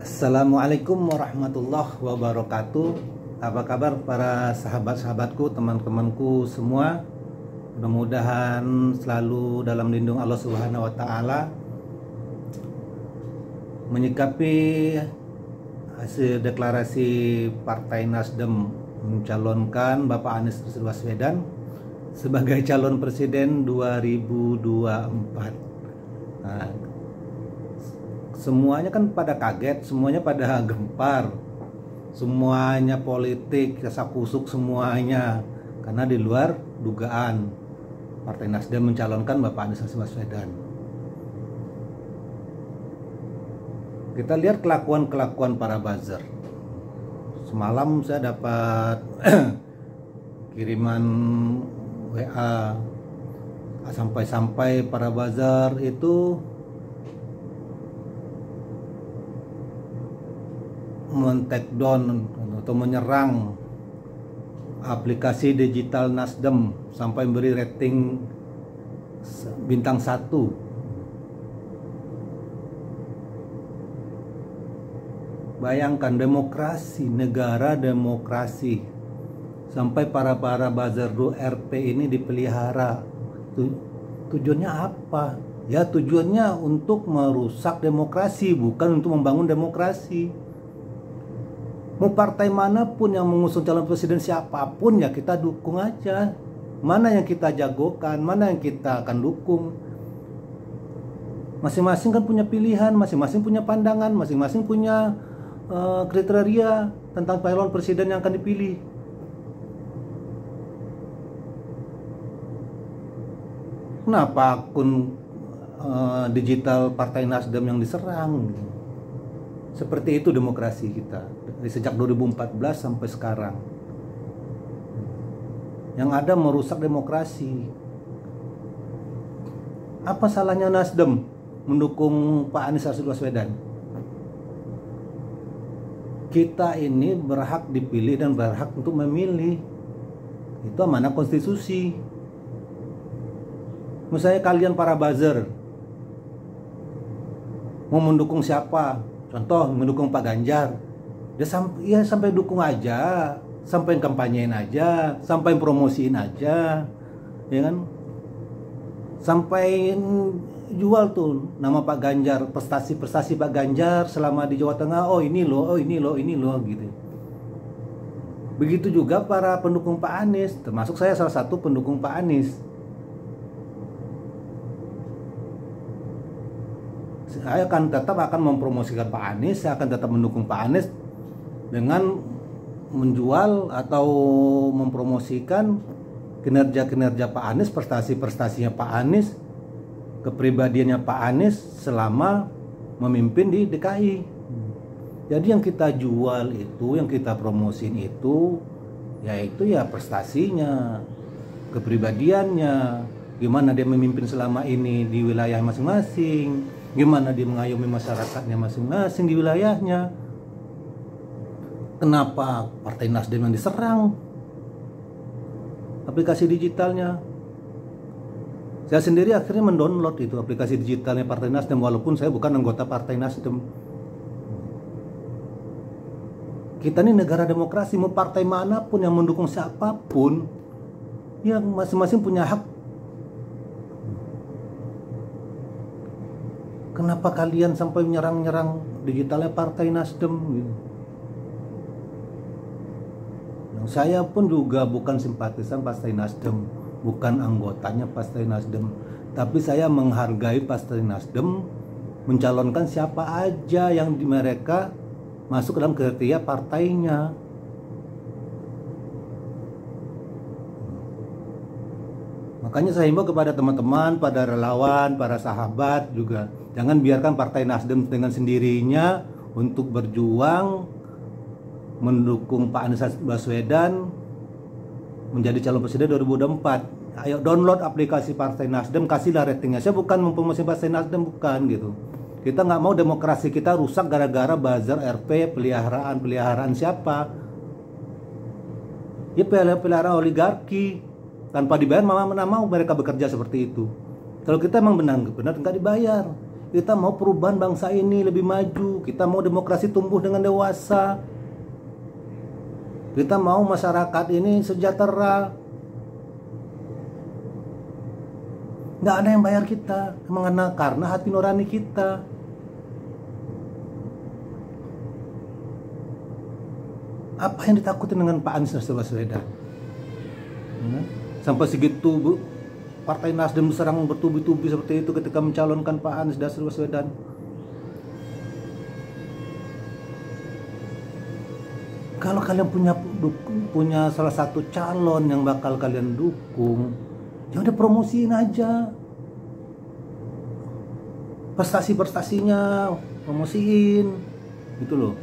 Assalamualaikum warahmatullahi wabarakatuh. Apa kabar para sahabat-sahabatku, teman-temanku semua? Mudah-mudahan selalu dalam lindung Allah Subhanahu wa taala. Menyikapi hasil deklarasi Partai Nasdem mencalonkan Bapak Anies Baswedan sebagai calon presiden 2024. Nah, semuanya kan pada kaget, semuanya pada gempar, semuanya politik, kasak-kusuk semuanya, karena di luar dugaan Partai Nasdem mencalonkan Bapak Anies Baswedan. Kita lihat kelakuan para buzzer. Semalam saya dapat kiriman WA sampai para buzzer itu men-take down atau menyerang aplikasi digital Nasdem sampai beri rating bintang 1. Bayangkan demokrasi, negara demokrasi, sampai para buzzer RP ini dipelihara. Tujuannya apa? Ya tujuannya untuk merusak demokrasi, bukan untuk membangun demokrasi. Mau partai manapun yang mengusung calon presiden siapapun ya kita dukung aja. Mana yang kita jagokan, mana yang kita akan dukung. Masing-masing kan punya pilihan, masing-masing punya pandangan, masing-masing punya kriteria tentang calon presiden yang akan dipilih. Kenapa akun digital Partai Nasdem yang diserang? Seperti itu demokrasi kita sejak 2014 sampai sekarang. Yang ada merusak demokrasi. Apa salahnya Nasdem mendukung Pak Anies Baswedan? Kita ini berhak dipilih dan berhak untuk memilih. Itu amanah konstitusi. Misalnya kalian para buzzer mau mendukung siapa? Contoh mendukung Pak Ganjar, dia sampai dukung aja, sampai kampanyein aja, sampai promosiin aja, ya kan? Sampai jual tuh nama Pak Ganjar, prestasi Pak Ganjar selama di Jawa Tengah. Oh ini loh, gitu. Begitu juga para pendukung Pak Anies, termasuk saya salah satu pendukung Pak Anies. Saya tetap akan mempromosikan Pak Anies, saya akan tetap mendukung Pak Anies dengan menjual atau mempromosikan kinerja-kinerja Pak Anies, prestasi-prestasinya Pak Anies, kepribadiannya Pak Anies selama memimpin di DKI. Jadi yang kita jual itu, yang kita promosin itu, yaitu ya prestasinya, kepribadiannya, gimana dia memimpin selama ini di wilayah masing-masing, gimana dia mengayomi masyarakatnya masing-masing di wilayahnya. Kenapa Partai Nasdem yang diserang aplikasi digitalnya? Saya sendiri akhirnya mendownload itu aplikasi digitalnya Partai Nasdem, walaupun saya bukan anggota Partai Nasdem. Kita ini negara demokrasi, mau partai manapun yang mendukung siapapun, ya masing-masing punya hak. Kenapa kalian sampai menyerang digitalnya Partai Nasdem? Saya pun juga bukan simpatisan Partai Nasdem, bukan anggotanya Partai Nasdem, tapi saya menghargai Partai Nasdem mencalonkan siapa aja yang mereka masuk dalam kriteria partainya. Makanya saya himbau kepada teman-teman, pada relawan, para sahabat juga, jangan biarkan Partai Nasdem dengan sendirinya untuk berjuang mendukung Pak Anies Baswedan menjadi calon presiden 2024. Ayo download aplikasi Partai Nasdem, kasihlah ratingnya. Saya bukan mempromosi Partai Nasdem, bukan gitu. Kita nggak mau demokrasi kita rusak gara-gara buzzer RP, peliharaan siapa? Ya peliharaan oligarki. Tanpa dibayar mana mau mereka bekerja seperti itu. Kalau kita emang benar nggak dibayar, Kita mau perubahan bangsa ini lebih maju. Kita mau demokrasi tumbuh dengan dewasa. Kita mau masyarakat ini sejahtera. Nggak ada yang bayar kita, karena hati nurani kita. Apa yang ditakutin dengan Pak Anies Baswedan? Sampai segitu Bu, Partai Nasdem diserang bertubi-tubi seperti itu ketika mencalonkan Pak Anies Baswedan. Kalau kalian punya salah satu calon yang bakal kalian dukung, ya udah promosiin aja. Prestasinya promosiin gitu loh.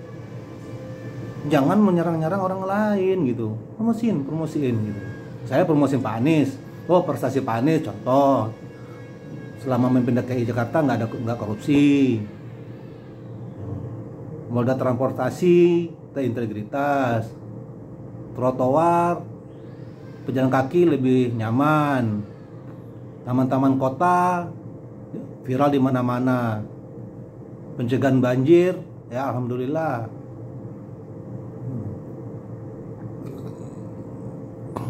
Jangan menyerang-nyerang orang lain gitu. Promosiin gitu. Saya promosiin Pak Anies. Oh, prestasi Pak Anies contoh. Selama memimpin DKI Jakarta nggak korupsi. Moda transportasi integritas, trotoar, pejalan kaki lebih nyaman, taman-taman kota viral di mana-mana, pencegahan banjir, ya alhamdulillah,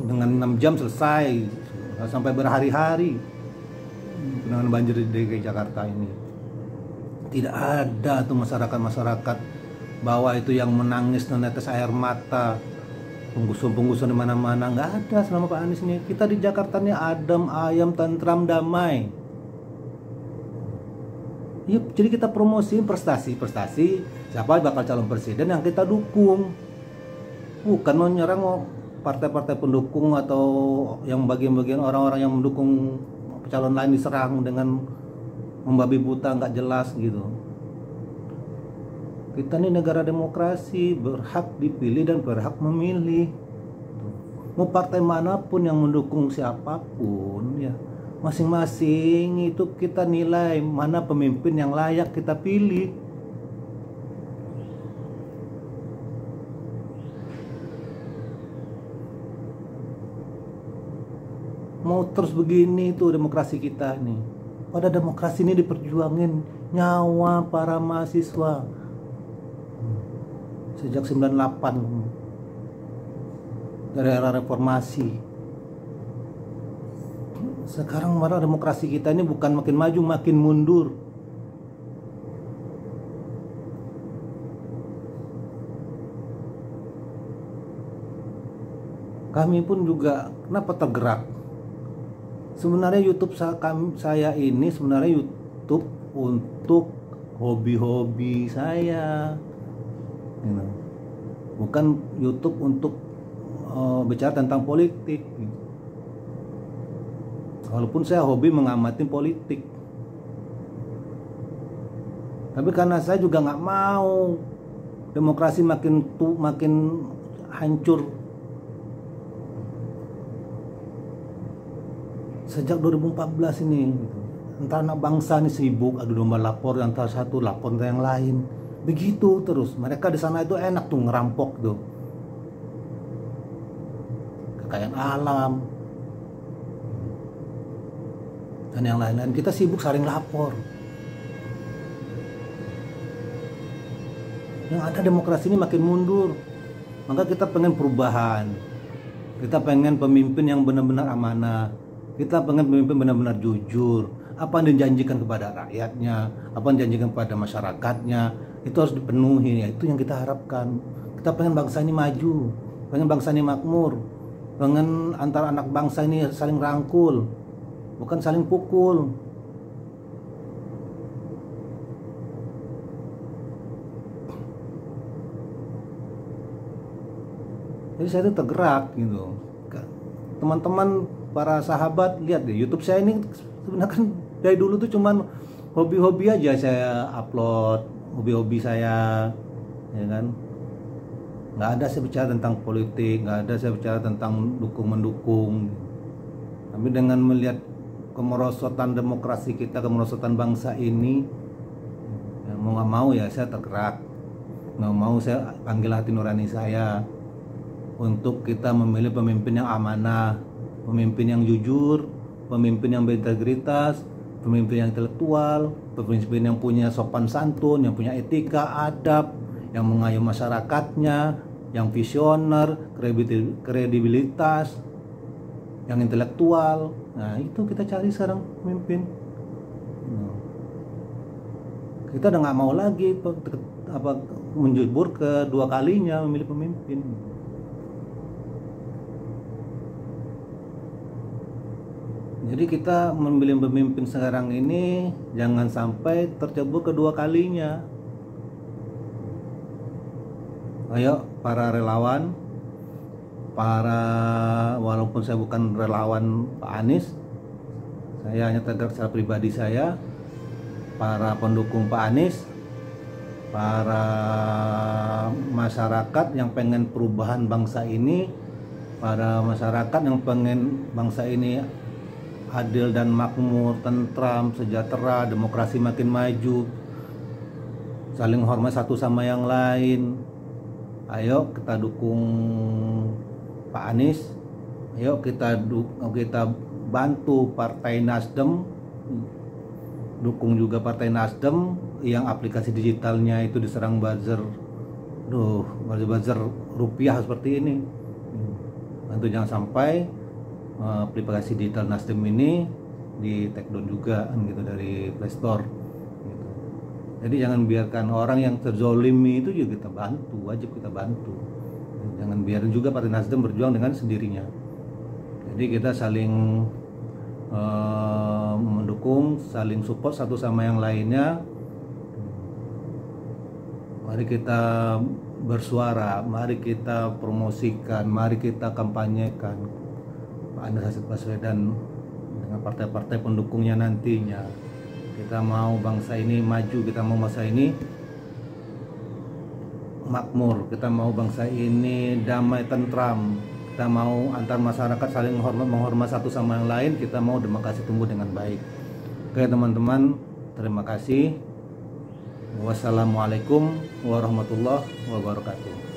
dengan 6 jam selesai, sampai berhari-hari penanganan banjir di DKI Jakarta ini. Tidak ada tuh masyarakat bahwa itu yang menangis menetes air mata, penggusuran di mana-mana, nggak ada selama Pak Anies ini. Kita di Jakarta ini adem, ayem, tentram, damai. Ya, jadi kita promosiin prestasi siapa bakal calon presiden yang kita dukung, bukan menyerang partai-partai pendukung atau yang bagian-bagian orang-orang yang mendukung calon lain diserang dengan membabi buta nggak jelas gitu. Kita ini negara demokrasi, berhak dipilih dan berhak memilih. Mau partai manapun yang mendukung siapapun, ya masing-masing itu kita nilai mana pemimpin yang layak kita pilih. Mau terus begini tuh demokrasi kita nih. Pada demokrasi ini diperjuangin nyawa para mahasiswa sejak 98 dari era reformasi. Sekarang malah demokrasi kita ini bukan makin maju, makin mundur. Kami pun juga kenapa tergerak? Sebenarnya YouTube saya ini sebenarnya YouTube untuk hobi-hobi saya. Bukan YouTube untuk bicara tentang politik. Walaupun saya hobi mengamati politik, tapi karena saya juga nggak mau demokrasi makin hancur. Sejak 2014 ini, entah anak bangsa ini sibuk adu domba lapor antara satu lapor yang lain. Begitu terus, mereka di sana itu enak tuh ngerampok tuh kekayaan alam dan yang lain-lain. Kita sibuk saling lapor. Yang ada demokrasi ini makin mundur. Maka kita pengen perubahan. Kita pengen pemimpin yang benar-benar amanah. Kita pengen pemimpin benar-benar jujur. Apa yang dijanjikan kepada rakyatnya, apa yang dijanjikan kepada masyarakatnya, itu harus dipenuhi. Ya, itu yang kita harapkan. Kita pengen bangsa ini maju, pengen bangsa ini makmur, pengen antara anak bangsa ini saling rangkul, bukan saling pukul. Jadi saya itu tergerak gitu. Teman-teman, para sahabat, lihat deh YouTube saya ini sebenarnya kan dari dulu tuh cuman hobi-hobi aja saya upload, hobi-hobi saya, ya kan. Nggak ada saya bicara tentang politik, nggak ada saya bicara tentang dukung-mendukung. Tapi dengan melihat kemerosotan demokrasi kita, kemerosotan bangsa ini, ya mau nggak mau ya saya tergerak. Nggak mau saya panggil hati nurani saya untuk kita memilih pemimpin yang amanah, pemimpin yang jujur, pemimpin yang berintegritas, pemimpin yang intelektual, pemimpin yang punya sopan santun, yang punya etika, adab, yang mengayomi masyarakatnya, yang visioner, kredibilitas, yang intelektual. Nah, itu kita cari sekarang pemimpin. Kita udah nggak mau lagi menjebur kedua kalinya memilih pemimpin. Jadi kita memilih pemimpin sekarang ini jangan sampai tercebur kedua kalinya. Ayo para relawan, walaupun saya bukan relawan Pak Anies, saya hanya tergerak secara pribadi saya, para pendukung Pak Anies, para masyarakat yang pengen perubahan bangsa ini, para masyarakat yang pengen bangsa ini adil dan makmur, tentram, sejahtera, demokrasi makin maju, saling hormat satu sama yang lain. Ayo kita dukung Pak Anies. Ayo kita bantu Partai Nasdem, dukung juga Partai Nasdem yang aplikasi digitalnya itu diserang buzzer rupiah seperti ini. Bantu jangan sampai aplikasi digital Nasdem ini di take down juga gitu dari Play Store gitu. Jadi jangan biarkan orang yang terzolimi itu juga kita bantu, wajib kita bantu. Jangan biarkan juga Partai Nasdem berjuang dengan sendirinya. Jadi kita saling mendukung, saling support satu sama yang lainnya. Mari kita bersuara, mari kita promosikan, mari kita kampanyekan Pak Anies Rashid Baswedan dengan partai-partai pendukungnya nantinya. Kita mau bangsa ini maju, kita mau bangsa ini makmur, kita mau bangsa ini damai tentram, kita mau antar masyarakat saling menghormat satu sama yang lain, kita mau demokrasi tumbuh dengan baik. Oke teman-teman, terima kasih. Wassalamualaikum warahmatullahi wabarakatuh.